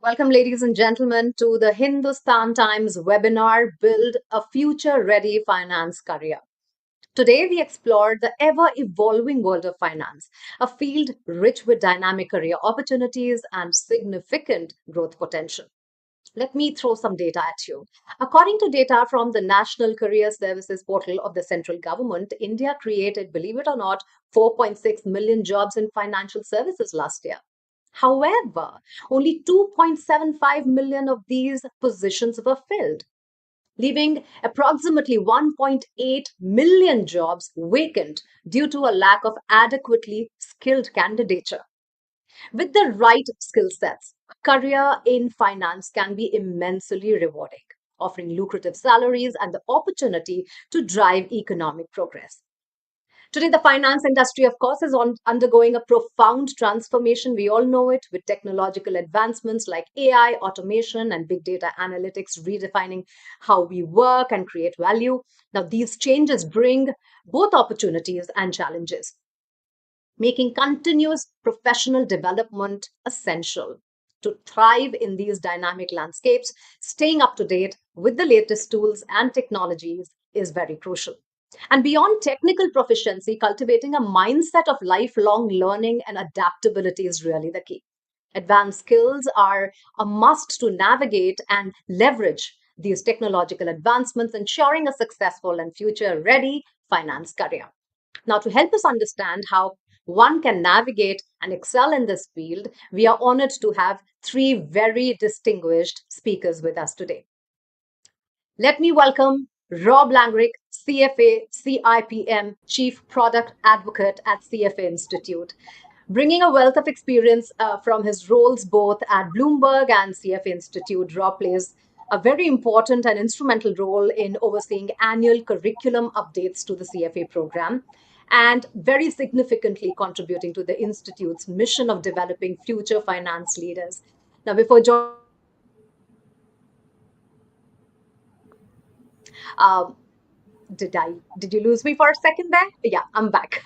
Welcome, ladies and gentlemen, to the Hindustan Times webinar Build a Future Ready Finance Career. Today, we explore the ever evolving world of finance, a field rich with dynamic career opportunities and significant growth potential. Let me throw some data at you. According to data from the National Career Services portal of the central government, India created, believe it or not, 4.6 million jobs in financial services last year. However, only 2.75 million of these positions were filled, leaving approximately 1.8 million jobs vacant due to a lack of adequately skilled candidature. With the right skill sets, a career in finance can be immensely rewarding, offering lucrative salaries and the opportunity to drive economic progress. Today, the finance industry, of course, is undergoing a profound transformation. We all know it, with technological advancements like AI, automation, and big data analytics redefining how we work and create value. Now, these changes bring both opportunities and challenges, making continuous professional development essential. To thrive in these dynamic landscapes, staying up to date with the latest tools and technologies is very crucial. And beyond technical proficiency, cultivating a mindset of lifelong learning and adaptability is really the key. Advanced skills are a must to navigate and leverage these technological advancements, ensuring a successful and future ready finance career. Now, to help us understand how one can navigate and excel in this field, we are honored to have three very distinguished speakers with us today. Let me welcome Rob Langrick, CFA CIPM, Chief Product Advocate at CFA Institute. Bringing a wealth of experience from his roles both at Bloomberg and CFA Institute, Rob plays a very important and instrumental role in overseeing annual curriculum updates to the CFA program and very significantly contributing to the Institute's mission of developing future finance leaders. Now, before joining, um, did you lose me for a second there? Yeah, I'm back.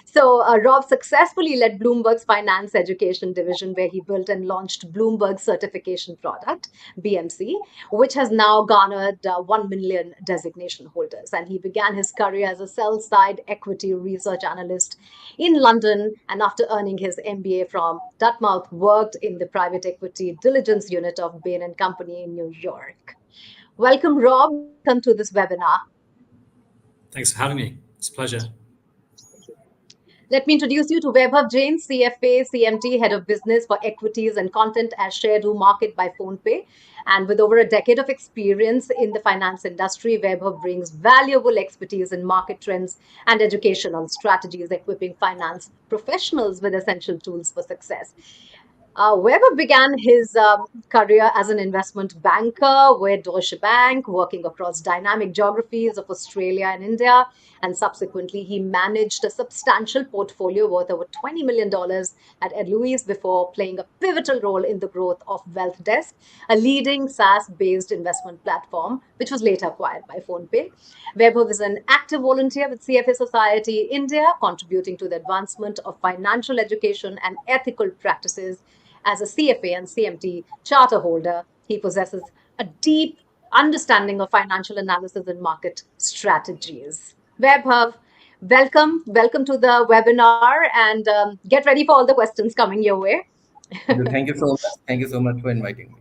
So Rob successfully led Bloomberg's finance education division, where he built and launched Bloomberg certification product, BMC, which has now garnered 1 million designation holders. And he began his career as a sell side equity research analyst in London, and after earning his MBA from Dartmouth, worked in the private equity diligence unit of Bain and Company in New York. Welcome, Rob. Welcome to this webinar. Thanks for having me. It's a pleasure. Let me introduce you to Vaibhav Jain, CFA CMT, Head of Business for Equities and Content at Share-Do Market by PhonePe. And with over a decade of experience in the finance industry, Vaibhav brings valuable expertise in market trends and educational strategies, equipping finance professionals with essential tools for success. Weber began his career as an investment banker with Deutsche Bank, working across dynamic geographies of Australia and India. And subsequently, he managed a substantial portfolio worth over $20 million at Ed Louise before playing a pivotal role in the growth of Wealth Desk, a leading SaaS-based investment platform, which was later acquired by PhonePe. Weber is an active volunteer with CFA Society India, contributing to the advancement of financial education and ethical practices. As a CFA and CMT charter holder, he possesses a deep understanding of financial analysis and market strategies. Vaibhav, welcome to the webinar, and get ready for all the questions coming your way. Thank you so much. Thank you so much for inviting me.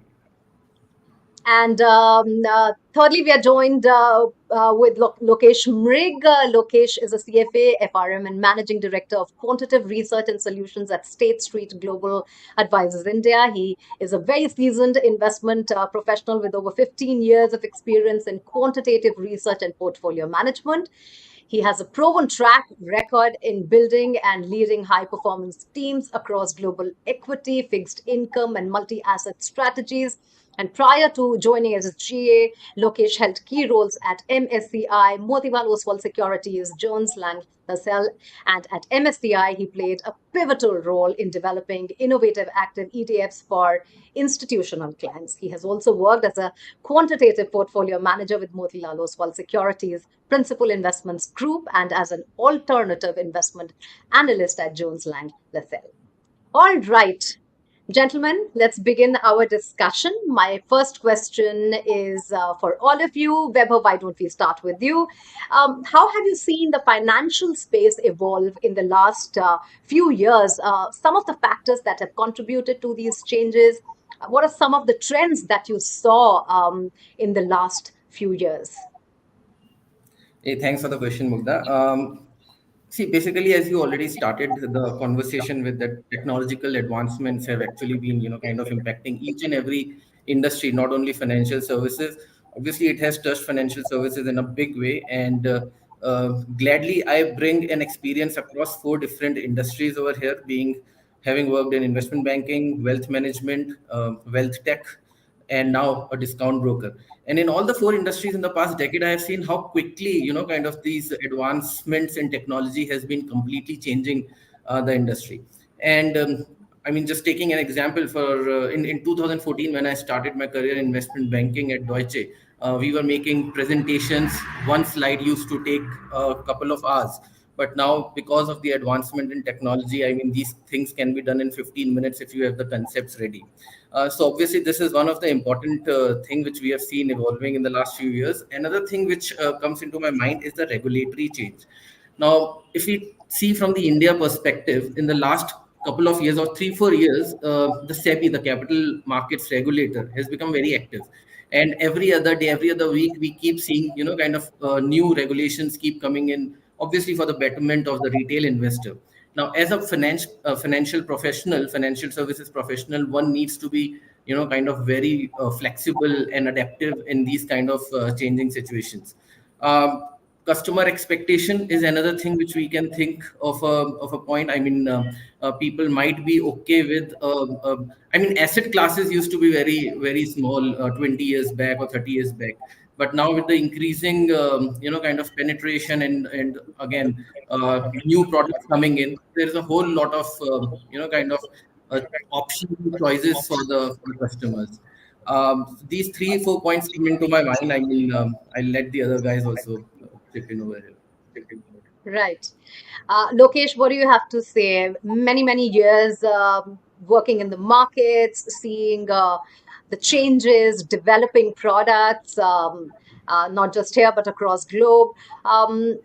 And thirdly, we are joined with Lokesh Mrig. Lokesh is a CFA, FRM, and Managing Director of Quantitative Research and Solutions at State Street Global Advisors India. He is a very seasoned investment professional with over 15 years of experience in quantitative research and portfolio management. He has a proven track record in building and leading high performance teams across global equity, fixed income, and multi asset strategies. And prior to joining as a GA, Lokesh held key roles at MSCI, Motilal Oswal Securities, Jones Lang LaSalle, and at MSCI, he played a pivotal role in developing innovative active ETFs for institutional clients. He has also worked as a quantitative portfolio manager with Motilal Oswal Securities, Principal Investments Group, and as an alternative investment analyst at Jones Lang LaSalle. All right. Gentlemen, let's begin our discussion. My first question is for all of you. Weber, why don't we start with you? How have you seen the financial space evolve in the last few years? Some of the factors that have contributed to these changes. What are some of the trends that you saw in the last few years? Hey, thanks for the question, Mugda. See, basically, as you already started the conversation with, that technological advancements have actually been, kind of impacting each and every industry, not only financial services. Obviously, it has touched financial services in a big way, and gladly, I bring an experience across four different industries over here, being having worked in investment banking, wealth management, wealth tech, and now a discount broker. And in all the four industries in the past decade, I have seen how quickly, kind of these advancements in technology has been completely changing the industry. And I mean, just taking an example for in 2014, when I started my career in investment banking at Deutsche, we were making presentations. One slide used to take a couple of hours. But now, because of the advancement in technology, I mean, these things can be done in 15 minutes if you have the concepts ready. So obviously, this is one of the important thing which we have seen evolving in the last few years. Another thing which comes into my mind is the regulatory change. Now, if we see from the India perspective, in the last couple of years or 3 4 years, the SEBI, the capital markets regulator, has become very active. And every other day, every other week, we keep seeing, kind of new regulations keep coming in, obviously for the betterment of the retail investor. Now, as a financial professional, financial services professional, one needs to be, kind of very flexible and adaptive in these kind of changing situations. Um, Customer expectation is another thing which we can think of a point. I mean, people might be okay with. I mean, asset classes used to be very small 20 years back or 30 years back, but now with the increasing kind of penetration and again new products coming in, there's a whole lot of kind of uh, options and choices for the customers. These 3 4 points come into my mind. I mean, I'll let the other guys also chip in over here. Right. Lokesh, what do you have to say? Many years working in the markets, seeing the changes, developing products, not just here but across globe.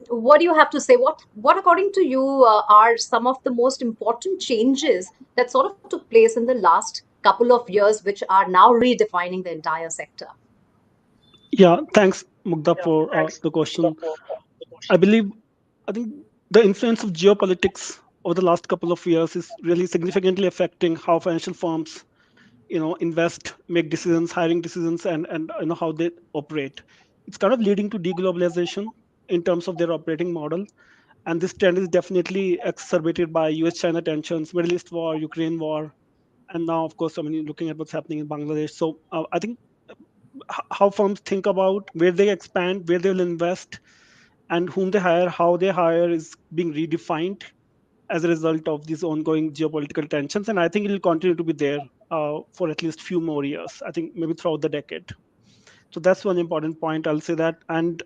What do you have to say? What according to you, are some of the most important changes that sort of took place in the last couple of years, which are now redefining the entire sector? Yeah, thanks, Mugda, for the question. I believe, I think the influence of geopolitics over the last couple of years is really significantly affecting how financial firms, invest, make decisions, hiring decisions, and how they operate. It's kind of leading to deglobalization in terms of their operating model, and this trend is definitely exacerbated by U.S.-China tensions, Middle East war, Ukraine war, and now, of course, I mean, looking at what's happening in Bangladesh. So I think how firms think about where they expand, where they will invest, and whom they hire, how they hire is being redefined as a result of these ongoing geopolitical tensions. And I think it will continue to be there for at least few more years. I think maybe throughout the decade. So that's one important point. I'll say that. And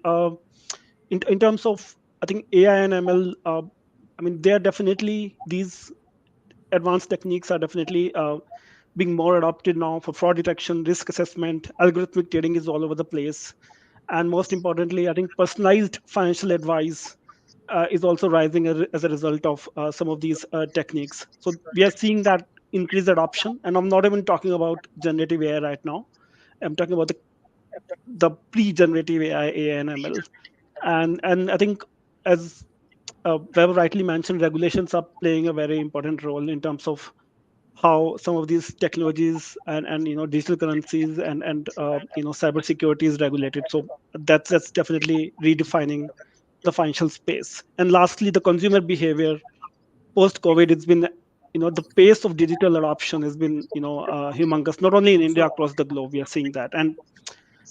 in terms of, I think AI and ML, I mean, they are definitely these advanced techniques are definitely being more adopted now for fraud detection, risk assessment. Algorithmic trading is all over the place, and most importantly, I think personalized financial advice is also rising as a result of some of these techniques. So we are seeing that increased adoption, and I'm not even talking about generative AI right now. I'm talking about the pre-generative AI and ML, and I think as Weber rightly mentioned, regulations are playing a very important role in terms of how some of these technologies and digital currencies and cybersecurity is regulated. So that's definitely redefining the financial space. And lastly, the consumer behavior post COVID, it's been the pace of digital adoption has been humongous. Not only in India, across the globe, we are seeing that, and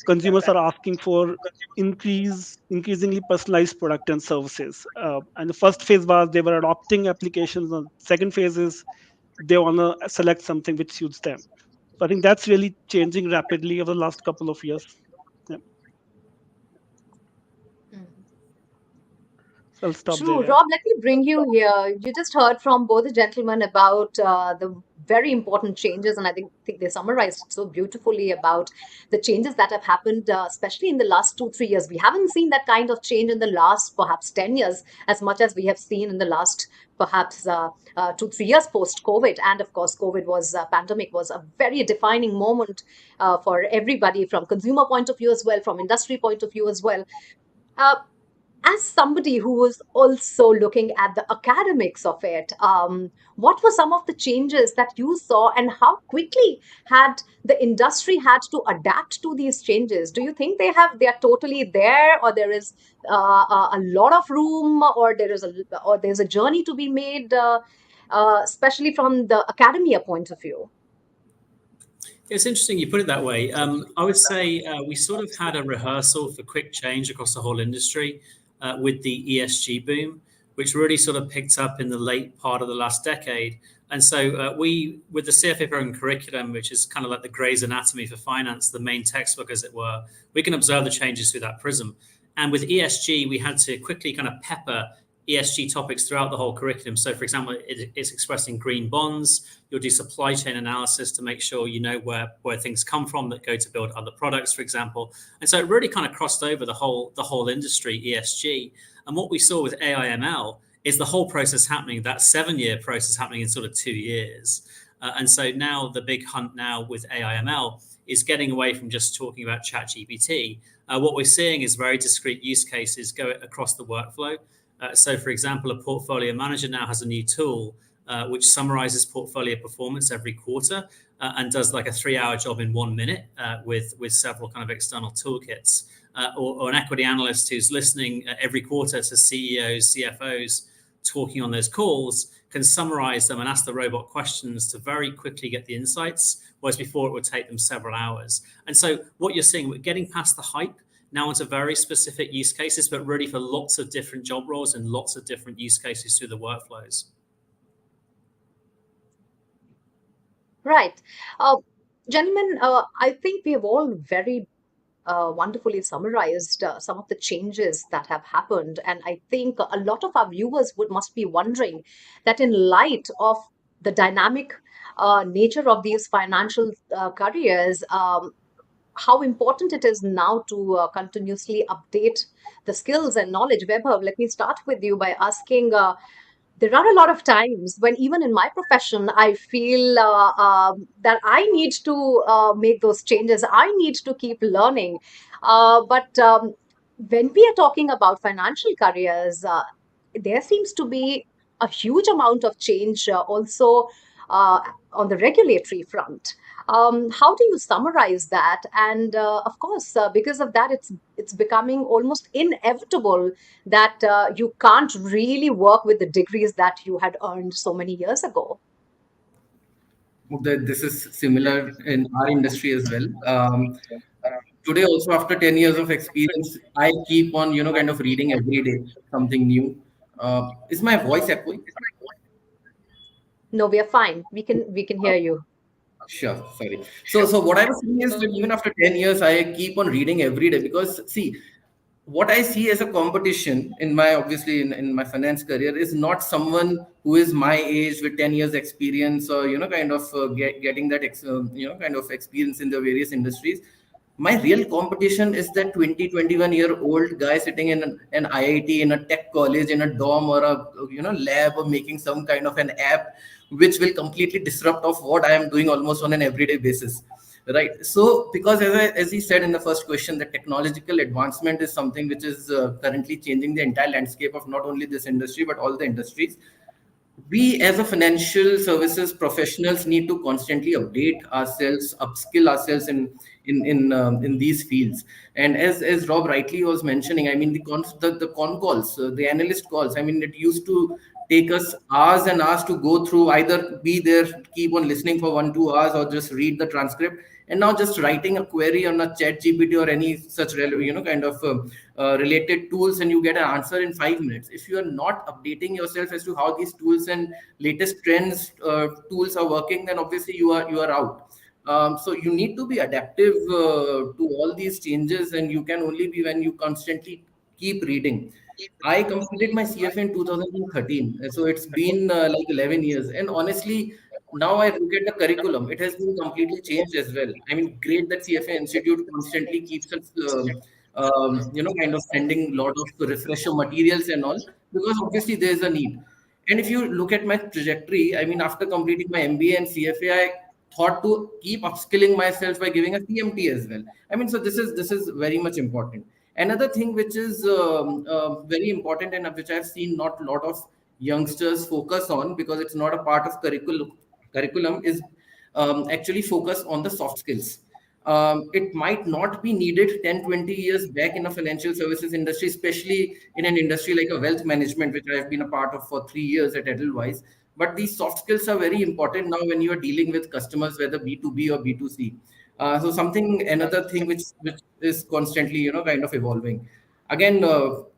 consumers are asking for increasingly personalized product and services. And the first phase was they were adopting applications. The second phase is they want to select something which suits them. So I think that's really changing rapidly over the last couple of years. Yeah. So I'll stop there. True. Yeah. Rob, let me bring you here. You just heard from both the gentlemen about the very important changes, and I think they summarized it so beautifully about the changes that have happened, especially in the last 2 3 years. We haven't seen that kind of change in the last perhaps 10 years as much as we have seen in the last perhaps 2 3 years post COVID. And of course, COVID was pandemic was a very defining moment for everybody, from consumer point of view as well, from industry point of view as well. Uh, as somebody who was also looking at the academics of it, what were some of the changes that you saw, and how quickly had the industry had to adapt to these changes? Do you think they are totally there, or there is a lot of room, or there's a journey to be made, especially from the academia point of view? It's interesting you put it that way. I would say we sort of had a rehearsal for quick change across the whole industry with the ESG boom, which really sort of picked up in the late part of the last decade. And so we, with the CFA Program curriculum, which is kind of like the Gray's Anatomy for finance, the main textbook, as it were, we can observe the changes through that prism. And with ESG, we had to quickly kind of pepper ESG topics throughout the whole curriculum. So, for example, it's expressed in green bonds. You'll do supply chain analysis to make sure you know where things come from that go to build other products, for example. And so it really kind of crossed over the whole industry, ESG. And what we saw with AIML is the whole process happening, that 7-year process happening in sort of 2 years. And so now the big hunt now with AIML is getting away from just talking about ChatGPT. What we're seeing is very discrete use cases go across the workflow. So, for example, a portfolio manager now has a new tool which summarizes portfolio performance every quarter and does like a 3-hour job in 1 minute with several kind of external toolkits. Or an equity analyst who's listening every quarter to CEOs, CFOs talking on those calls can summarize them and ask the robot questions to very quickly get the insights, whereas before it would take them several hours. And so what you're seeing, we're getting past the hype now into very specific use cases, but really for lots of different job roles and lots of different use cases through the workflows. Right. Gentlemen, I think we have all very wonderfully summarized some of the changes that have happened. And I think a lot of our viewers must be wondering that, in light of the dynamic nature of these financial careers, how important it is now to continuously update the skills and knowledge. Webber, let me start with you by asking. There are a lot of times when, even in my profession, I feel that I need to make those changes. I need to keep learning. But when we are talking about financial careers, there seems to be a huge amount of change also on the regulatory front. How do you summarize that? And of course, because of that, it's becoming almost inevitable that you can't really work with the degrees that you had earned so many years ago. This is similar in our industry as well. Today, also after 10 years of experience, I keep on, kind of reading every day something new. Is my voice echoing? No, we are fine. We can hear you. Sure, sorry. So what I was saying is that even after 10 years, I keep on reading every day because, see, what I see as a competition in my, obviously in my finance career, is not someone who is my age with 10 years experience, or kind of getting that kind of experience in the various industries. My real competition is that 20 21 year old guy sitting in an IIT, in a tech college, in a dorm, or a lab, or making some kind of an app which will completely disrupt of what I am doing almost on an everyday basis, right? So because as he said in the first question, the technological advancement is something which is currently changing the entire landscape of not only this industry but all the industries. We as a financial services professionals need to constantly update ourselves, upskill ourselves in these fields. And as Rob rightly was mentioning, I mean, the con calls, the analyst calls, I mean, it used to take us hours and hours to go through, either be there, keep on listening for 1 2 hours, or just read the transcript. And now just writing a query on a chat GPT or any such kind of related tools, and you get an answer in 5 minutes. If you are not updating yourself as to how these tools and latest trends tools are working, then obviously you are out. So you need to be adaptive to all these changes, and you can only be when you constantly keep reading. I completed my CFA in 2013, so it's been like 11 years. And honestly, now I look at the curriculum, it has been completely changed as well. I mean, great that CFA Institute constantly keeps us, kind of sending a lot of refresher materials and all, because obviously there is a need. And if you look at my trajectory, I mean, after completing my MBA and CFA, I thought to keep upskilling myself by giving a CMT as well. I mean, so this is very much important. Another thing which is very important and which I've seen not a lot of youngsters focus on, because it's not a part of curriculum, is actually focus on the soft skills. It might not be needed 10, 20 years back in a financial services industry, especially in an industry like a wealth management, which I've been a part of for 3 years at Edelweiss. But these soft skills are very important now when you are dealing with customers, whether B2B or B2C. So something, another thing which is constantly, kind of evolving. Again,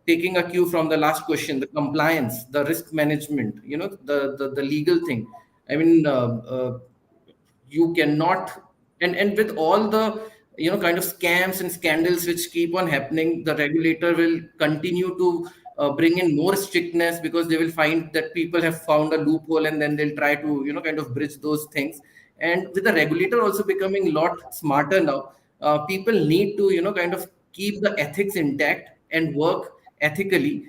taking a cue from the last question, the compliance, the risk management, the legal thing. I mean, you cannot, and with all the kind of scams and scandals which keep on happening, the regulator will continue to bring in more strictness, because they will find that people have found a loophole, and then they'll try to kind of bridge those things. And with the regulator also becoming a lot smarter now, people need to kind of keep the ethics intact and work ethically.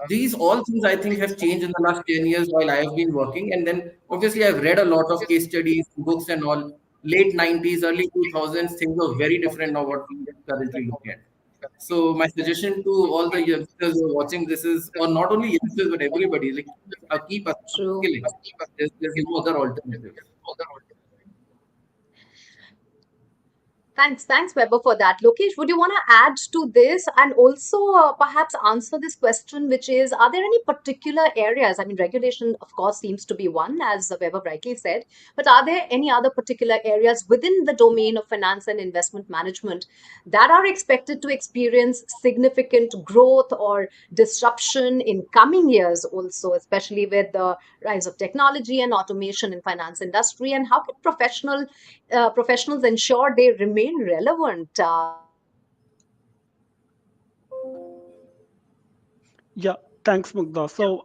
These all things I think have changed in the last 10 years while I have been working. And then obviously I've read a lot of case studies, books and all. Late 90s, early 2000s, things were very different now what we currently look at. So my suggestion to all the youngsters who are watching this is, or not only youngsters, but everybody, like keep True. upskilling. There's no other alternative. Thanks, Weber, for that. Lokesh, would you want to add to this and also perhaps answer this question, which is, are there any particular areas? I mean, regulation, of course, seems to be one, as Weber rightly said, but are there any other particular areas within the domain of finance and investment management that are expected to experience significant growth or disruption in coming years also, especially with the rise of technology and automation in finance industry? And how can professionals ensure they remain relevant? Yeah, thanks, Mugdha. So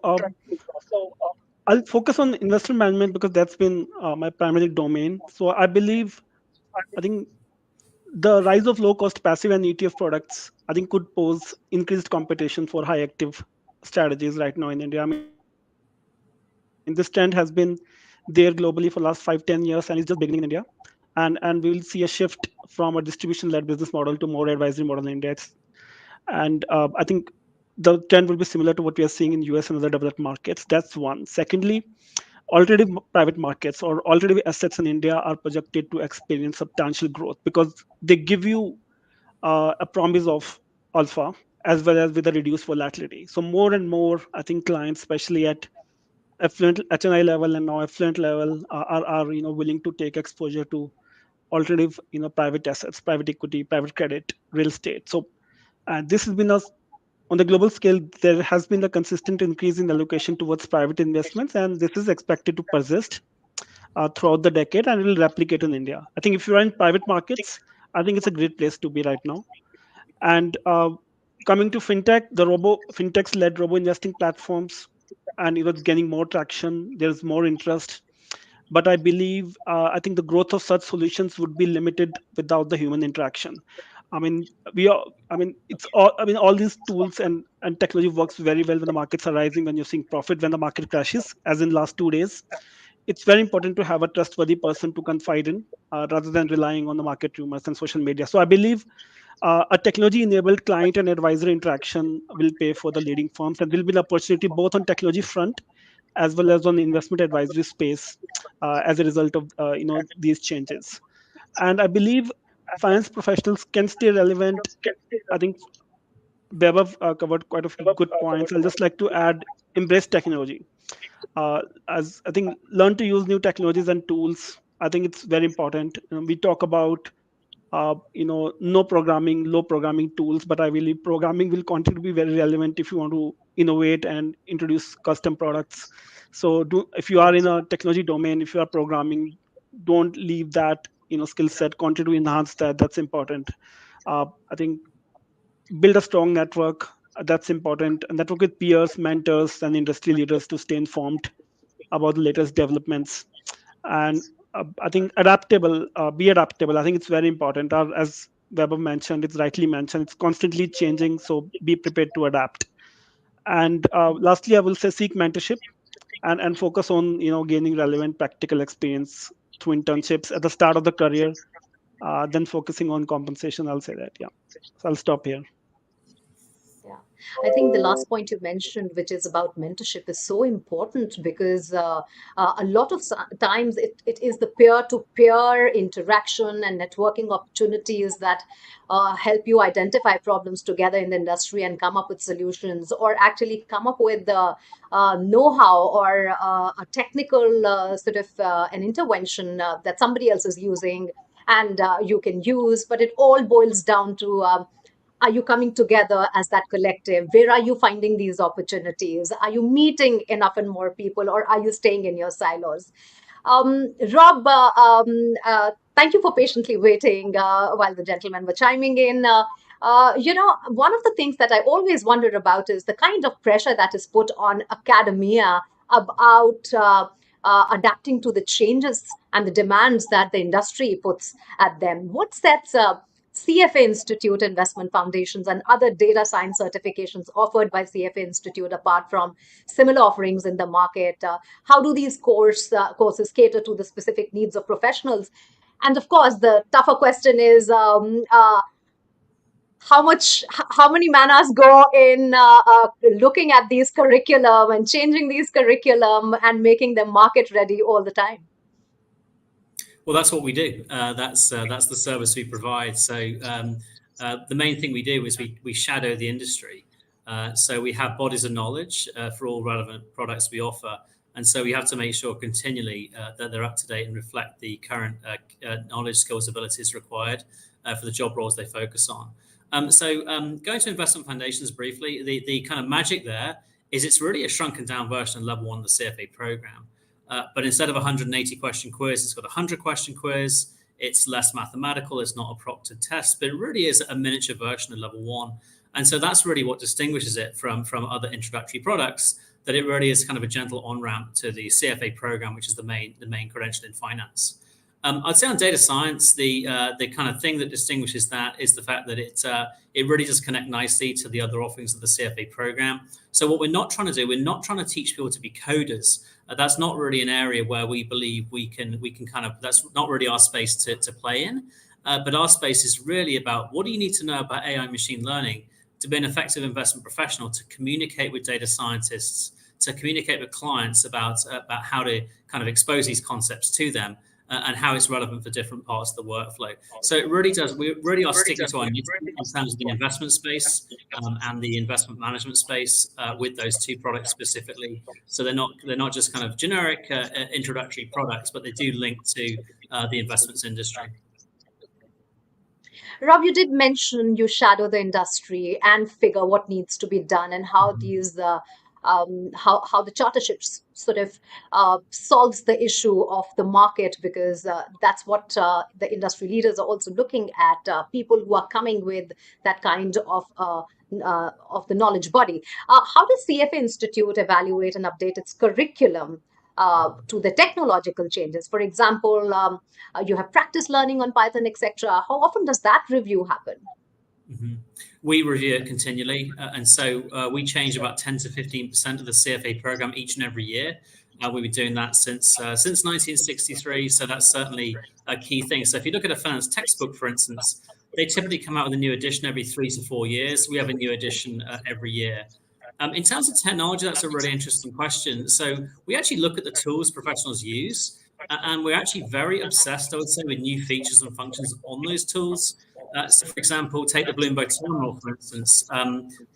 I'll focus on investment management because that's been my primary domain. So I think the rise of low cost passive and ETF products, I think, could pose increased competition for high active strategies right now in India. I mean, this trend has been there globally for last 5-10 years and is just beginning in India. And we will see a shift from a distribution led business model to more advisory model in India. And I think the trend will be similar to what we are seeing in US and other developed markets. That's one. Secondly, alternative private markets or alternative assets in India are projected to experience substantial growth because they give you a promise of alpha as well as with a reduced volatility. So more and more, I think clients, especially at affluent HNI level and now affluent level, are willing to take exposure to alternative private assets, private equity, private credit, real estate. So this has been a on the global scale, there has been a consistent increase in allocation towards private investments, and this is expected to persist throughout the decade and it will replicate in India. I think if you're in private markets, I think it's a great place to be right now. And coming to fintech, the fintechs led robo investing platforms, and it's gaining more traction. There's more interest, but I think the growth of such solutions would be limited without the human interaction. I mean, we are. I mean, it's all. I mean, all these tools and technology works very well when the markets are rising. When you're seeing profit, when the market crashes, as in last 2 days, it's very important to have a trustworthy person to confide in, rather than relying on the market rumors and social media. So I believe a technology-enabled client and advisor interaction will pay for the leading firms, and will be an opportunity both on technology front as well as on the investment advisory space as a result of these changes. And I believe finance professionals can stay relevant. I think Bebov covered quite a few good points. I'll just like to add embrace technology. As I think learn to use new technologies and tools. I think it's very important. We talk about no programming, low programming tools, but I believe programming will continue to be very relevant if you want to innovate and introduce custom products. So if you are in a technology domain, if you are programming, don't leave that skill set. Continue to enhance that. That's important. I think build a strong network. That's important. And network with peers, mentors, and industry leaders to stay informed about the latest developments. And I think be adaptable. I think it's very important. As Weber mentioned, it's rightly mentioned, it's constantly changing. So be prepared to adapt. And lastly, I will say seek mentorship and focus on gaining relevant practical experience through internships at the start of the career. Then focusing on compensation. I'll say that. Yeah. So I'll stop here. Yeah, I think the last point you mentioned, which is about mentorship, is so important because a lot of times it is the peer-to-peer interaction and networking opportunities that help you identify problems together in the industry and come up with solutions, or actually come up with the know-how or a technical sort of an intervention that somebody else is using and you can use. But it all boils down to are you coming together as that collective? Where are you finding these opportunities? Are you meeting enough and more people, or are you staying in your silos? Rob, thank you for patiently waiting while the gentlemen were chiming in. One of the things that I always wonder about is the kind of pressure that is put on academia about adapting to the changes and the demands that the industry puts at them. What sets CFA Institute investment foundations and other data science certifications offered by CFA Institute apart from similar offerings in the market? How do these courses cater to the specific needs of professionals? And of course, the tougher question is how many manas go in looking at these curriculum and changing these curriculum and making them market ready all the time? Well, that's what we do. That's the service we provide. So the main thing we do is we shadow the industry. So we have bodies of knowledge for all relevant products we offer. And so we have to make sure continually that they're up to date and reflect the current knowledge, skills, abilities required for the job roles they focus on. Going to investment foundations briefly, the kind of magic there is it's really a shrunken down version of level 1 of the CFA program. But instead of a 180 question quiz, it's got a 100 question quiz. It's less mathematical. It's not a proctored test, but it really is a miniature version of level 1. And so that's really what distinguishes it from other introductory products, that it really is kind of a gentle on-ramp to the CFA program, which is the main credential in finance. I'd say on data science, the kind of thing that distinguishes that is the fact that it really does connect nicely to the other offerings of the CFA program. So what we're not trying to do, we're not trying to teach people to be coders. That's not really an area where we believe we can kind of, that's not really our space to play in. But our space is really about what do you need to know about AI and machine learning to be an effective investment professional, to communicate with data scientists, to communicate with clients about how to kind of expose these concepts to them. And how it's relevant for different parts of the workflow. So it really does. We really are sticking to our needs in terms of the investment space and the investment management space with those two products specifically. So they're not just kind of generic introductory products, but they do link to the investments industry. Rob, you did mention you shadow the industry and figure what needs to be done and how these how the chartership sort of solves the issue of the market, because that's what the industry leaders are also looking at, people who are coming with that kind of the knowledge body. How does CFA Institute evaluate and update its curriculum to the technological changes? For example, you have practice learning on Python, etc. How often does that review happen? Mm-hmm. We review it continually, and so we change about 10 to 15% of the CFA program each and every year. We've been doing that since 1963, so that's certainly a key thing. So if you look at a finance textbook, for instance, they typically come out with a new edition every 3 to 4 years. We have a new edition every year. In terms of technology, that's a really interesting question. So we actually look at the tools professionals use, and we're actually very obsessed, I would say, with new features and functions on those tools. So, for example, take the Bloomberg Terminal, for instance.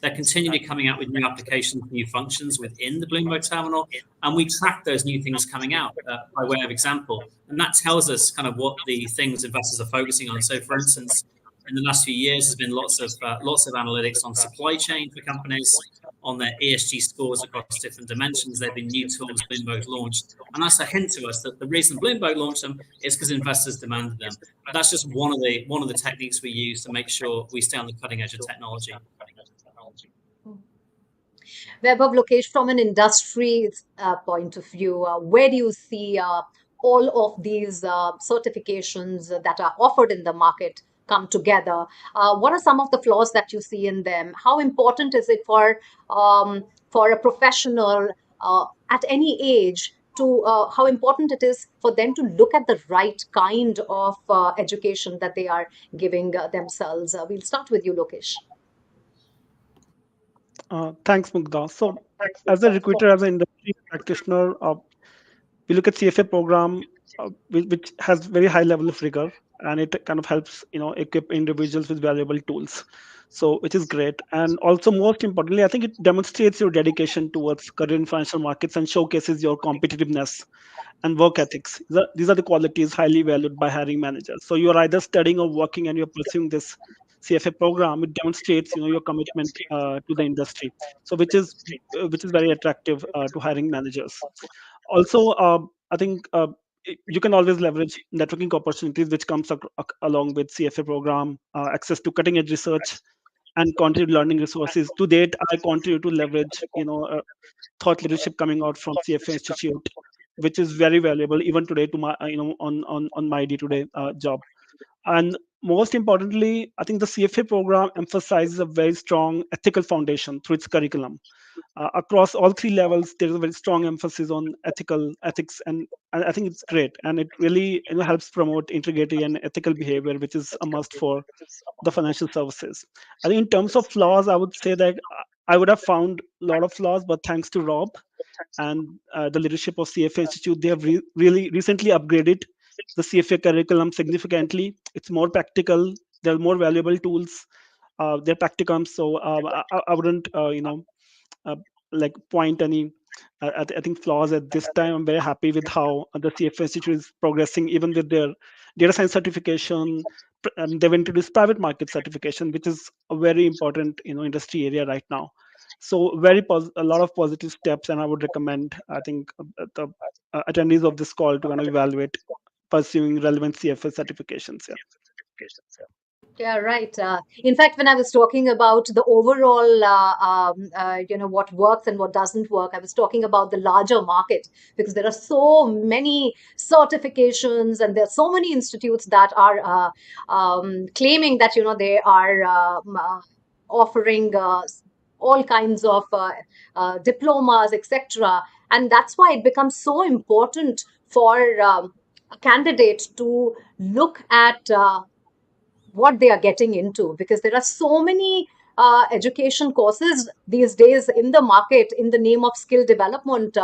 They're continually coming out with new applications, new functions within the Bloomberg Terminal, and we track those new things coming out by way of example. And that tells us kind of what the things investors are focusing on. So, for instance, in the last few years, there's been lots of analytics on supply chain for companies, on their ESG scores across different dimensions. There have been new tools Bloomberg launched, and that's a hint to us that the reason Bloomberg launched them is because investors demanded them. But that's just one of the techniques we use to make sure we stay on the cutting edge of technology. Vaibhav, Lokesh, from an industry point of view, where do you see all of these certifications that are offered in the market come together? What are some of the flaws that you see in them? How important is it for a professional at any age to how important it is for them to look at the right kind of education that they are giving themselves? We'll start with you, Lokesh. Thanks, Mugdha. So, as a recruiter, as an industry practitioner, we look at CFA program, which has very high level of rigor, and it kind of helps equip individuals with valuable tools. So, which is great, and also most importantly, I think it demonstrates your dedication towards career in financial markets and showcases your competitiveness and work ethics. These are the qualities highly valued by hiring managers. So you're either studying or working, and you're pursuing this CFA program. It demonstrates, your commitment to the industry. So which is very attractive to hiring managers. Also, I think you can always leverage networking opportunities, which comes along with CFA program, access to cutting edge research and continued learning resources. To date, I continue to leverage, thought leadership coming out from CFA Institute, which is very valuable even today to my on my day-to-day job. And most importantly, I think the CFA program emphasizes a very strong ethical foundation through its curriculum. Across all three levels, there is a very strong emphasis on ethics, and I think it's great, and it really helps promote integrity and ethical behavior, which is a must for the financial services. I think in terms of flaws, I would say that I would have found a lot of flaws, but thanks to Rob and the leadership of CFA Institute, they have really recently upgraded the CFA curriculum significantly. It's more practical. There are more valuable tools. They're practicums, so I wouldn't, uh, like point any, I think flaws at this time. I'm very happy with how the CFA Institute is progressing, even with their data science certification. They've introduced private market certification, which is a very important industry area right now. So a lot of positive steps, and I would recommend, I think, the attendees of this call to kind of evaluate pursuing relevant CFA certifications. Yeah. Yeah, right. In fact, when I was talking about the overall, what works and what doesn't work, I was talking about the larger market because there are so many certifications and there are so many institutes that are claiming that, they are offering all kinds of diplomas, etc. And that's why it becomes so important for a candidate to look at what they are getting into because there are so many education courses these days in the market in the name of skill development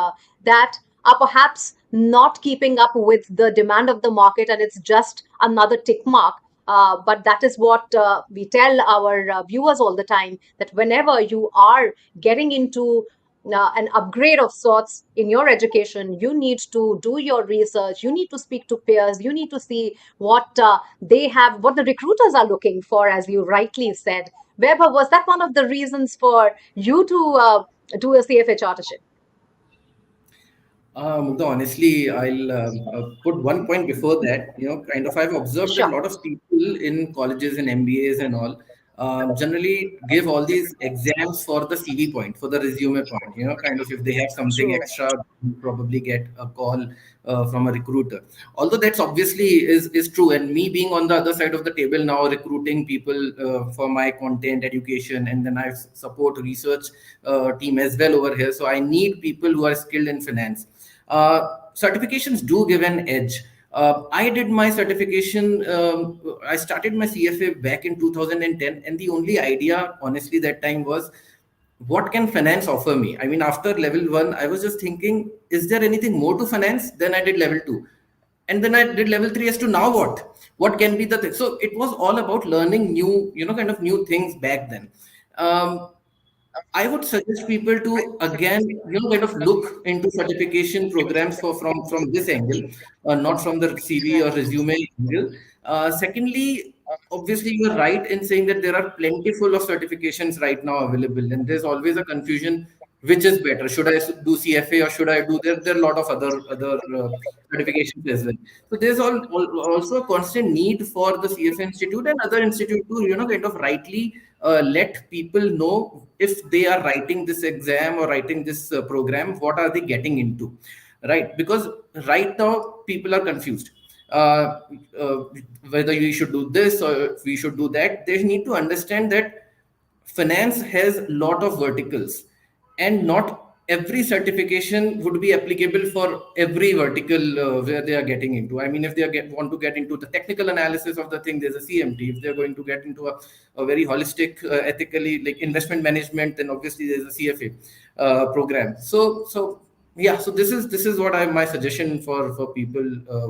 that are perhaps not keeping up with the demand of the market and it's just another tick mark. But that is what we tell our viewers all the time that whenever you are getting into an upgrade of sorts in your education, you need to do your research, you need to speak to peers, you need to see what they have, what the recruiters are looking for, as you rightly said. Weber, was that one of the reasons for you to do a CFA chartership? Mugdha, honestly, I'll put one point before that. Kind of, I've observed that a Sure. lot of people in colleges and MBAs and all generally give all these exams for the CV point, for the resume point. Kind of, if they have something True. extra, you probably get a call from a recruiter. Although that's obviously is true, and me being on the other side of the table now, recruiting people for my content education, and then I support research team as well over here. So I need people who are skilled in finance. Certifications do give an edge. I did my certification. I started my CFA back in 2010, and the only idea, honestly, that time was, what can finance offer me? I mean, after level one, I was just thinking, is there anything more to finance? Then I did level two, and then I did level three. As to now, what? What can be the thing? So it was all about learning new, kind of new things back then. Um, I would suggest people to again, kind of look into certification programs from this angle, not from the CV or resume angle. Secondly, obviously you're right in saying that there are plentiful of certifications right now available, and there's always a confusion which is better. Should I do CFA or should I do there are a lot of other certifications as well. So there's also a constant need for the CFA Institute and other institute to kind of rightly let people know if they are writing this exam or writing this program, what are they getting into, right? Because right now people are confused, uh, uh, whether we should do this or we should do that. They need to understand that finance has a lot of verticals, and not every certification would be applicable for every vertical where they are getting into. I mean, if they want to get into the technical analysis of the thing, there's a CMT. If they're going to get into a very holistic, ethically, like investment management, then obviously there's a CFA program. So yeah, so this is what my suggestion for people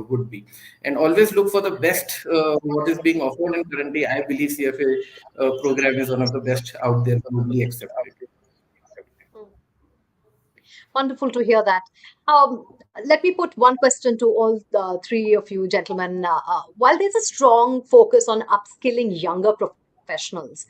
would be. And always look for the best what is being offered, and currently I believe CFA program is one of the best out there, globally accepted. Wonderful to hear that. Let me put one question to all the three of you gentlemen. While there's a strong focus on upskilling younger professionals,